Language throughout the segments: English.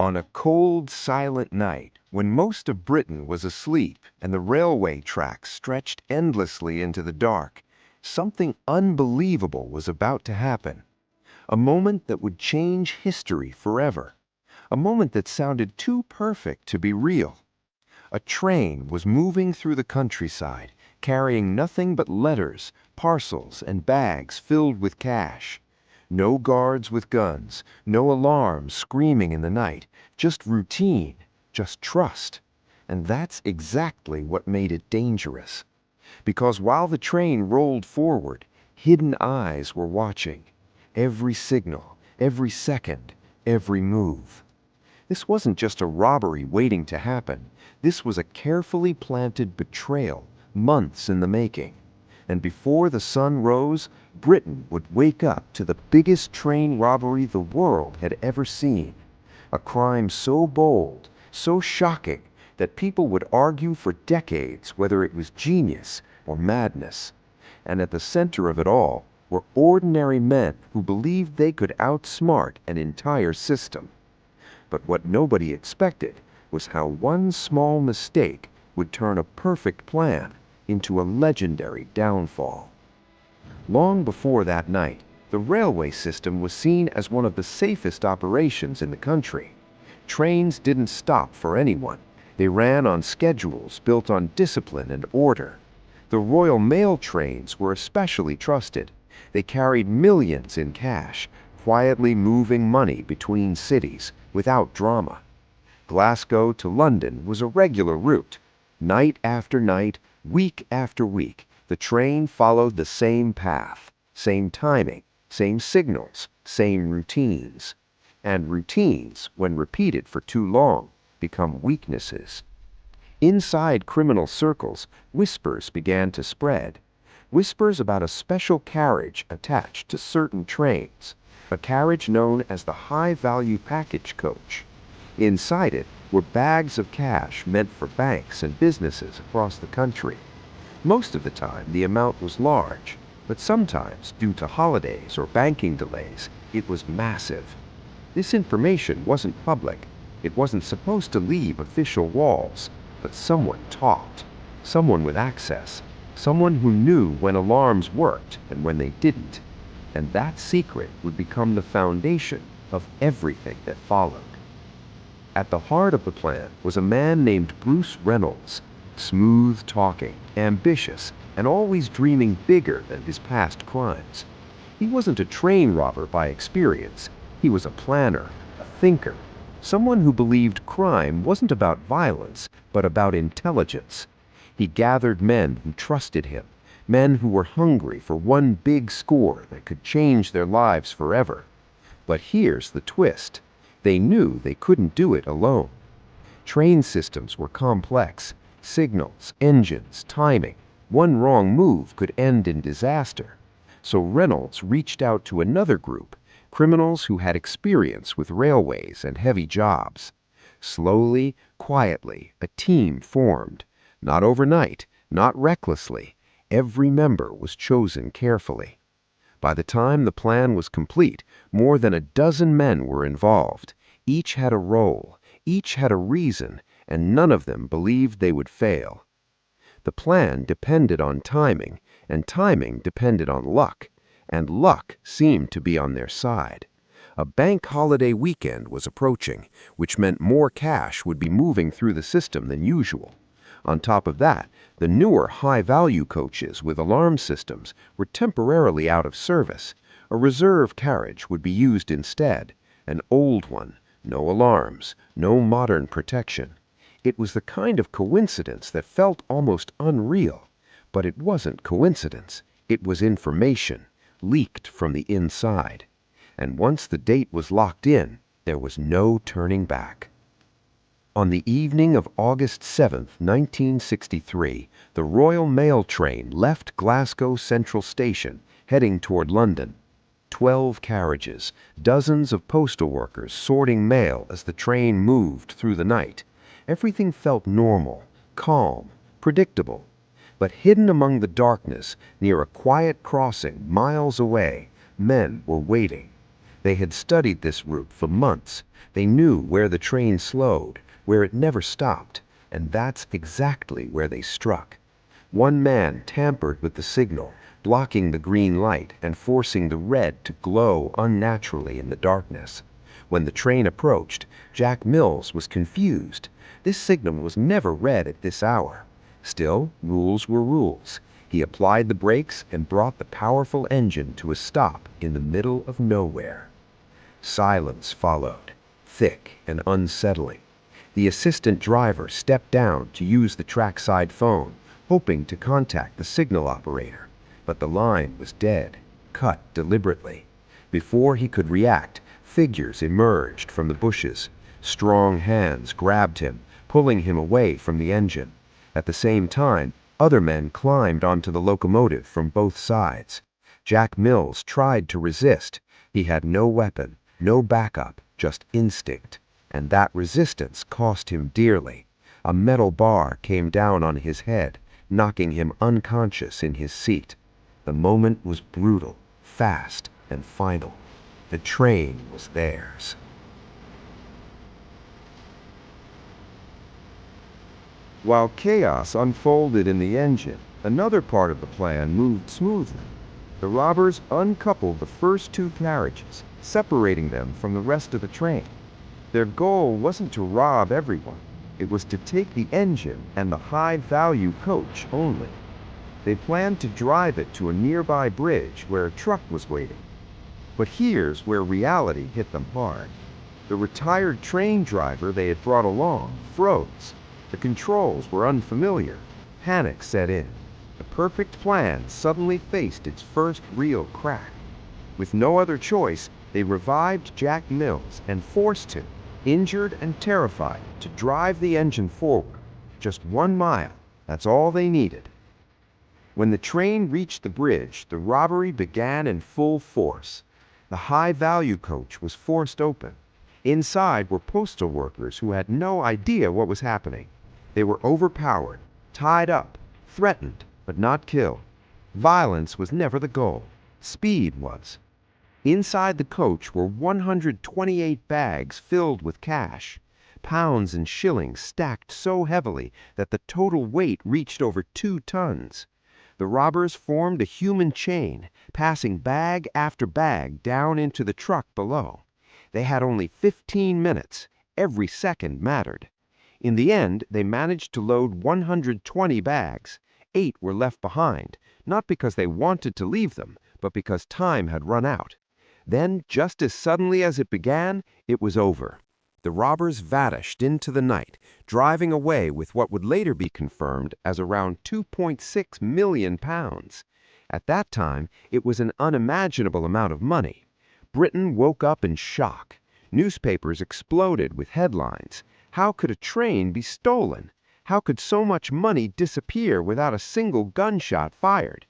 On a cold, silent night, when most of Britain was asleep and the railway tracks stretched endlessly into the dark, something unbelievable was about to happen. A moment that would change history forever. A moment that sounded too perfect to be real. A train was moving through the countryside, carrying nothing but letters, parcels, and bags filled with cash. No guards with guns, no alarms screaming in the night, just routine, just trust. And that's exactly what made it dangerous. Because while the train rolled forward, hidden eyes were watching. Every signal, every second, every move. This wasn't just a robbery waiting to happen. This was a carefully planted betrayal, months in the making. And before the sun rose, Britain would wake up to the biggest train robbery the world had ever seen. A crime so bold, so shocking, that people would argue for decades whether it was genius or madness. And at the center of it all were ordinary men who believed they could outsmart an entire system. But what nobody expected was how one small mistake would turn a perfect plan into a legendary downfall. Long before that night, the railway system was seen as one of the safest operations in the country. Trains didn't stop for anyone. They ran on schedules built on discipline and order. The Royal Mail trains were especially trusted. They carried millions in cash, quietly moving money between cities without drama. Glasgow to London was a regular route. Night after night, week after week, the train followed the same path, same timing, same signals, same routines. And routines, when repeated for too long, become weaknesses. Inside criminal circles, whispers began to spread. Whispers about a special carriage attached to certain trains, a carriage known as the high-value package coach. Inside it were bags of cash meant for banks and businesses across the country. Most of the time, the amount was large, but sometimes, due to holidays or banking delays, it was massive. This information wasn't public. It wasn't supposed to leave official walls, but someone talked. Someone with access. Someone who knew when alarms worked and when they didn't. And that secret would become the foundation of everything that followed. At the heart of the plan was a man named Bruce Reynolds, smooth-talking, ambitious, and always dreaming bigger than his past crimes. He wasn't a train robber by experience. He was a planner, a thinker, someone who believed crime wasn't about violence, but about intelligence. He gathered men who trusted him, men who were hungry for one big score that could change their lives forever. But here's the twist. They knew they couldn't do it alone. Train systems were complex. Signals, engines, timing. One wrong move could end in disaster. So Reynolds reached out to another group, criminals who had experience with railways and heavy jobs. Slowly, quietly, a team formed. Not overnight, not recklessly. Every member was chosen carefully. By the time the plan was complete, more than a dozen men were involved. Each had a role, each had a reason, and none of them believed they would fail. The plan depended on timing, and timing depended on luck, and luck seemed to be on their side. A bank holiday weekend was approaching, which meant more cash would be moving through the system than usual. On top of that, the newer high-value coaches with alarm systems were temporarily out of service. A reserve carriage would be used instead, an old one, no alarms, no modern protection. It was the kind of coincidence that felt almost unreal. But it wasn't coincidence. It was information, leaked from the inside. And once the date was locked in, there was no turning back. On the evening of August 7, 1963, the Royal Mail train left Glasgow Central Station, heading toward London. 12 carriages, dozens of postal workers sorting mail as the train moved through the night. Everything felt normal, calm, predictable. But hidden among the darkness, near a quiet crossing miles away, men were waiting. They had studied this route for months. They knew where the train slowed, where it never stopped, and that's exactly where they struck. One man tampered with the signal, blocking the green light and forcing the red to glow unnaturally in the darkness. When the train approached, Jack Mills was confused. This signal was never read at this hour. Still, rules were rules. He applied the brakes and brought the powerful engine to a stop in the middle of nowhere. Silence followed, thick and unsettling. The assistant driver stepped down to use the trackside phone, hoping to contact the signal operator. But the line was dead, cut deliberately. Before he could react, figures emerged from the bushes. Strong hands grabbed him, pulling him away from the engine. At the same time, other men climbed onto the locomotive from both sides. Jack Mills tried to resist. He had no weapon, no backup, just instinct. And that resistance cost him dearly. A metal bar came down on his head, knocking him unconscious in his seat. The moment was brutal, fast, and final. The train was theirs. While chaos unfolded in the engine, another part of the plan moved smoothly. The robbers uncoupled the first two carriages, separating them from the rest of the train. Their goal wasn't to rob everyone. It was to take the engine and the high-value coach only. They planned to drive it to a nearby bridge where a truck was waiting. But here's where reality hit them hard. The retired train driver they had brought along froze. The controls were unfamiliar. Panic set in. The perfect plan suddenly faced its first real crack. With no other choice, they revived Jack Mills and forced him, injured and terrified, to drive the engine forward. Just 1 mile. That's all they needed. When the train reached the bridge, the robbery began in full force. The high-value coach was forced open. Inside were postal workers who had no idea what was happening. They were overpowered, tied up, threatened, but not killed. Violence was never the goal. Speed was. Inside the coach were 128 bags filled with cash, pounds and shillings stacked so heavily that the total weight reached over 2 tons. The robbers formed a human chain, passing bag after bag down into the truck below. They had only 15 minutes. Every second mattered. In the end, they managed to load 120 bags. 8 were left behind, not because they wanted to leave them, but because time had run out. Then, just as suddenly as it began, it was over. The robbers vanished into the night, driving away with what would later be confirmed as around 2.6 million pounds. At that time, it was an unimaginable amount of money. Britain woke up in shock. Newspapers exploded with headlines. How could a train be stolen? How could so much money disappear without a single gunshot fired?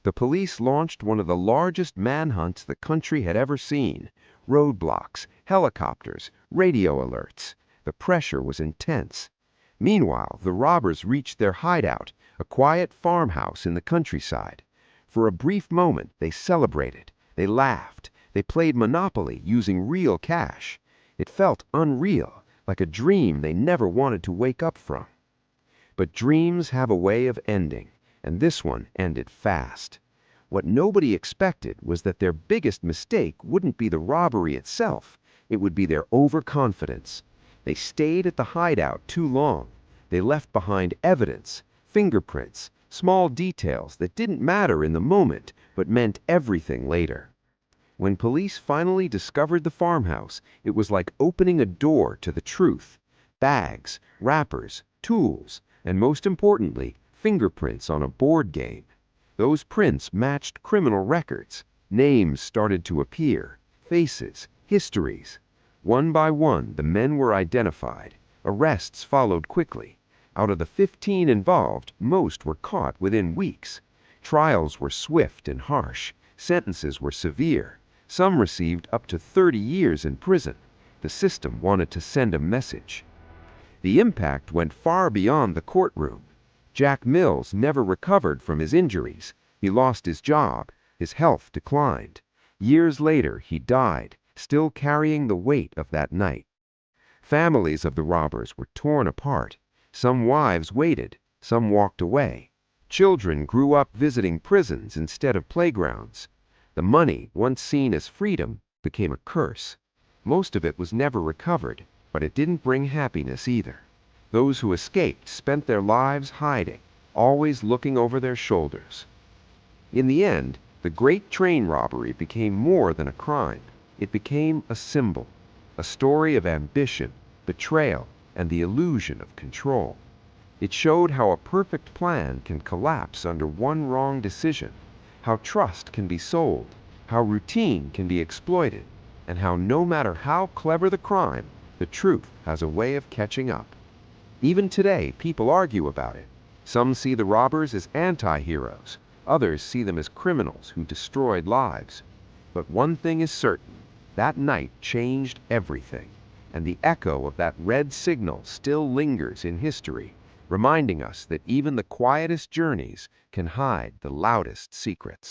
The police launched one of the largest manhunts the country had ever seen. Roadblocks, helicopters, radio alerts. The pressure was intense. Meanwhile, the robbers reached their hideout, a quiet farmhouse in the countryside. For a brief moment, they celebrated. They laughed. They played Monopoly using real cash. It felt unreal, like a dream they never wanted to wake up from. But dreams have a way of ending, and this one ended fast. What nobody expected was that their biggest mistake wouldn't be the robbery itself. It would be their overconfidence. They stayed at the hideout too long. They left behind evidence, fingerprints, small details that didn't matter in the moment, but meant everything later. When police finally discovered the farmhouse, it was like opening a door to the truth. Bags, wrappers, tools, and most importantly, fingerprints on a board game. Those prints matched criminal records. Names started to appear, faces, histories. One by one, the men were identified. Arrests followed quickly. Out of the 15 involved, most were caught within weeks. Trials were swift and harsh. Sentences were severe. Some received up to 30 years in prison. The system wanted to send a message. The impact went far beyond the courtroom. Jack Mills never recovered from his injuries. He lost his job. His health declined. Years later, he died, still carrying the weight of that night. Families of the robbers were torn apart. Some wives waited, some walked away. Children grew up visiting prisons instead of playgrounds. The money, once seen as freedom, became a curse. Most of it was never recovered, but it didn't bring happiness either. Those who escaped spent their lives hiding, always looking over their shoulders. In the end, the great train robbery became more than a crime. It became a symbol, a story of ambition, betrayal, and the illusion of control. It showed how a perfect plan can collapse under one wrong decision, how trust can be sold, how routine can be exploited, and how no matter how clever the crime, the truth has a way of catching up. Even today, people argue about it. Some see the robbers as anti-heroes. Others see them as criminals who destroyed lives. But one thing is certain, that night changed everything. And the echo of that red signal still lingers in history, reminding us that even the quietest journeys can hide the loudest secrets.